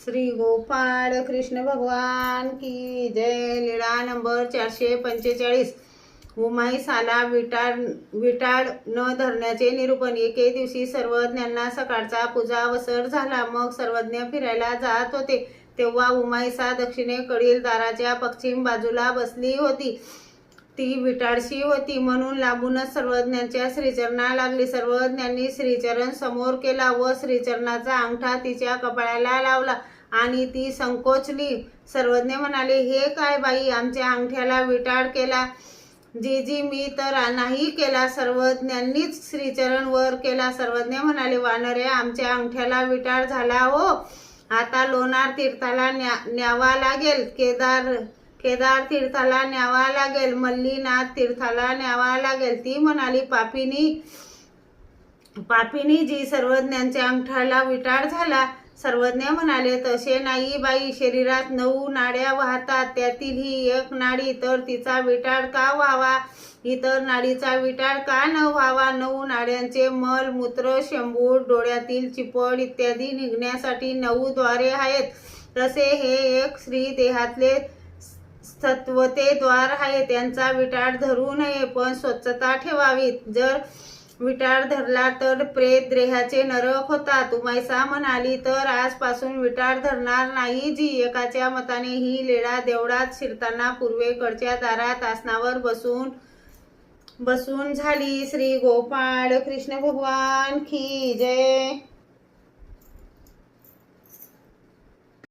श्री गोपाळ कृष्ण भगवान की जय। लीळा नंबर 445। उमाईसाला विटाळ न धरण्याचे निरूपण। एके दिवशी सर्वज्ञांना सकाळचा पूजावसर झाला। मग सर्वज्ञ फिरायला जात होते तेव्हा उमाईसा दक्षिणेकडील दाराच्या पश्चिम बाजूला बसली होती। ती विटाळशी होती म्हणून लांबूनच सर्वज्ञांच्या श्रीचरणा लागली। सर्वज्ञांनी श्रीचरण समोर केला व श्रीचरणाचा अंगठा तिच्या कपाळाला लावला आणि ती संकोचली। सर्वज्ञ म्हणाले, हे काय बाई, आमच्या अंगठ्याला विटाळ केला? जी मी तर नाही केला, सर्वज्ञांनीच श्रीचरण वर केला। सर्वज्ञ म्हणाले, वानरे, आमच्या अंगठ्याला विटाळ झाला हो। आता लोणार तीर्थाला न्यावा लागेल, केदार तीर्थाला न्यावा लागेल, मल्लीनाथ तीर्थाला न्यावा लागेल। ती म्हणाली, पापिनी जी, सर्वज्ञांच्या अंगठ्याला विटाळ झाला? सर्वज्ञ म्हणाले, तसे नाही बाई, शरीरात 9 नाड्या वाहतात, त्यातील ही एक नाडी, तर तिचा विटाळ का व्हावा? इतर नाडीचा विटाळ का न व्हावा? 9 नाड्यांचे मल, मूत्र, शेंबूड, डोळ्यातील चिपळ इत्यादी निघण्यासाठी 9 द्वारे आहेत, तसे हे एक स्त्री देहातले सत्वते द्वार आहे, त्यांचा विटाळ धरू नये, पण स्वच्छता ठेवावी। जर विटाळ धरला तर प्रेत देहाचे नरक होतात। उमाईसा म्हणाली, तर आजपासून विटाळ धरणार नाही जी। एकाच्या मताने ही लीळा देवळात शिरताना पूर्वेकडच्या दारात आसनावर बसून झाली। श्री गोपाळ कृष्ण भगवान की जय।